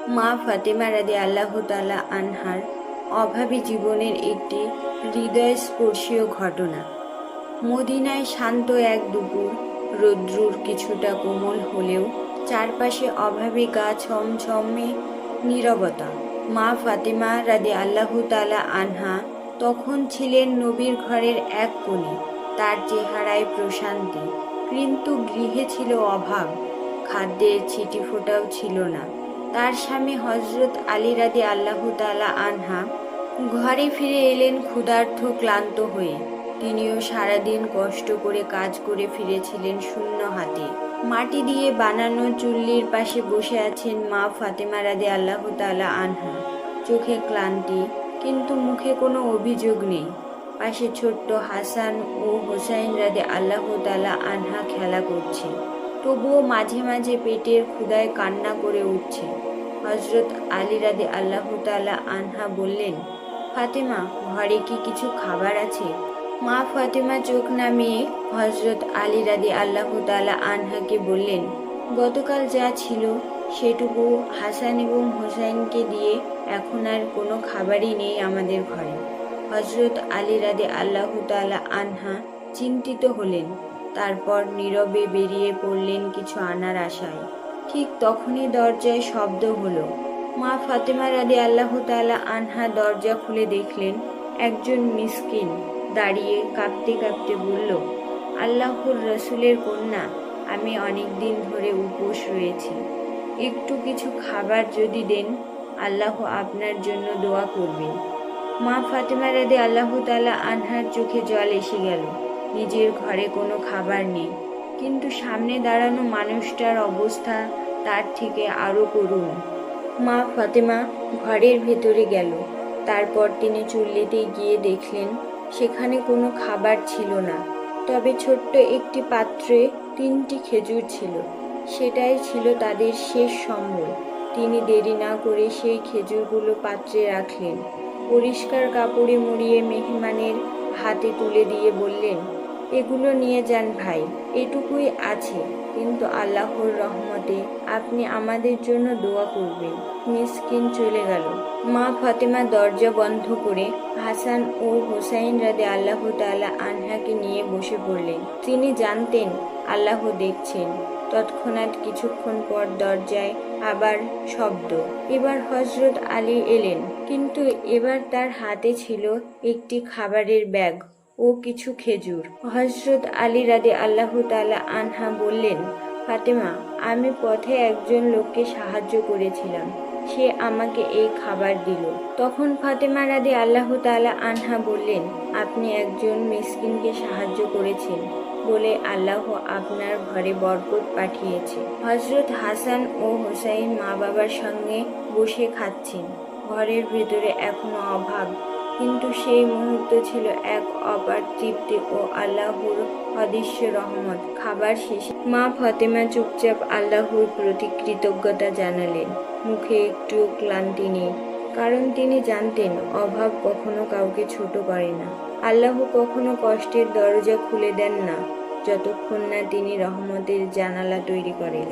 মা ফাতেমা রাদিয়াল্লাহু তাআলা আনহার অভাবী জীবনের একটি হৃদয়স্পর্শীয় ঘটনা। মদিনায় শান্ত এক দুপুর, রৌদ্রুর কিছুটা কোমল হলেও চারপাশে অভাবী গা ছমছমে নীরবতা। মা ফাতেমা রাদিয়াল্লাহু তাআলা আনহা তখন ছিলেন নবীর ঘরের এক কোণে। তার চেহারায় প্রশান্তি, কিন্তু গৃহে ছিল অভাব, খাদ্যের ছিটিফোঁটাও ছিল না। তার স্বামী হযরত আলী রাদিয়াল্লাহু তাআলা আনহা ঘরে ফিরে এলেন ক্ষুধার্ত, ক্লান্ত হয়ে। তিনিও সারাদিন কষ্ট করে কাজ করে ফিরেছিলেন শূন্য হাতে। মাটি দিয়ে বানানো চুল্লির পাশে বসে আছেন মা ফাতেমা রাদিয়াল্লাহু তাআলা আনহা। চোখে ক্লান্তি, কিন্তু মুখে কোনো অভিযোগ নেই। পাশে ছোট্ট হাসান ও হোসাইন রাদিয়াল্লাহু তাআলা আনহা খেলা করছে, তবুও মাঝে মাঝে পেটের ক্ষুধায় কান্না করে উঠছে। হযরত আলী রাদিয়াল্লাহু তাআলা আনহা বললেন, ফাতেমা, ঘরে কি কিছু খাবার আছে? মা ফাতেমা চোখ নামিয়ে হযরত আলী রাদিয়াল্লাহু তাআলা আনহাকে বললেন, গতকাল যা ছিল সেটুকু হাসান এবং হোসাইনকে দিয়ে এখন আর কোনো খাবারই নেই আমাদের ঘরে। হযরত আলী রাদিয়াল্লাহু তাআলা আনহা চিন্তিত হলেন, তারপর নীরবে বেরিয়ে পড়লেন কিছু আনার আশায়। ঠিক তখনই দরজায় শব্দ হলো। মা ফাতেমা রাদিয়াল্লাহু তাআলা আনহা দরজা খুলে দেখলেন একজন মিসকিন দাঁড়িয়ে কাঁপতে কাঁপতে বলল, আল্লাহর রসুলের কন্যা, আমি অনেক দিন ধরে উপোস রয়েছি। একটু কিছু খাবার যদি দেন, আল্লাহ আপনার জন্য দোয়া করবেন। মা ফাতেমা রাদিয়াল্লাহু তাআলা আনহার চোখে জল এসে গেল। নিজের ঘরে কোনো খাবার নেই, কিন্তু সামনে দাঁড়ানো মানুষটার অবস্থা তার থেকে আরো করুণ। মা ফাতেমা ঘরের ভেতরে গেল। তারপর তিনি চুল্লিতে গিয়ে দেখলেন সেখানে কোনো খাবার ছিল না, তবে ছোট্ট একটি পাত্রে 3টি খেজুর ছিল। সেটাই ছিল তাদের শেষ সম্বল। তিনি দেরি না করে সেই খেজুরগুলো পাত্রে রাখলেন। পরিষ্কার কাপড়ে মুড়িয়ে মেহমানের হাতে তুলে দিয়ে বললেন, এগুলো নিয়ে যান ভাই, এটুকুই আছে, কিন্তু আল্লাহর রহমতে আপনি আমাদের জন্য দোয়া করবেন। মিসকিন চলে গেল। মা ফাতেমা দরজা বন্ধ করে হাসান ও হোসাইন রাদিয়াল্লাহু তাআলা আনহাকে নিয়ে বসে পড়লেন। তিনি জানতেন আল্লাহ দেখছেন। তৎক্ষণাৎ কিছুক্ষণ পর দরজায় আবার শব্দ। এবার হযরত আলী এলেন, কিন্তু এবার তার হাতে ছিল একটি খাবারের ব্যাগ ও কিছু খেজুর। হযরত আলী রাদিয়াল্লাহু তাআলা আনহা বললেন, ফাতেমা, আমি পথে একজন লোককে সাহায্য করেছিলাম, সে আমাকে এই খাবার দিল। তখন ফাতেমা রাদিয়াল্লাহু তাআলা আনহা বললেন, আপনি একজন মিসকিনকে সাহায্য করেছেন বলে আল্লাহ আপনার ঘরে বরকত পাঠিয়েছে। হযরত হাসান ও হোসাইন মা বাবার সঙ্গে বসে খাচ্ছেন। ঘরের ভেতরে এখনো অভাব, কিন্তু সেই মুহূর্ত ছিল এক অপার তৃপ্তি ও আল্লাহর অদৃশ্য রহমত। খাবার শেষে মা ফাতেমা চুপচাপ আল্লাহর প্রতি কৃতজ্ঞতা জানালেন। মুখে একটুও ক্লান্তি নেই, কারণ তিনি জানতেন অভাব কখনো কাউকে ছোট করে না। আল্লাহ কখনো কষ্টের দরজা খুলে দেন না যতক্ষণ না তিনি রহমতের জানালা তৈরি করেন।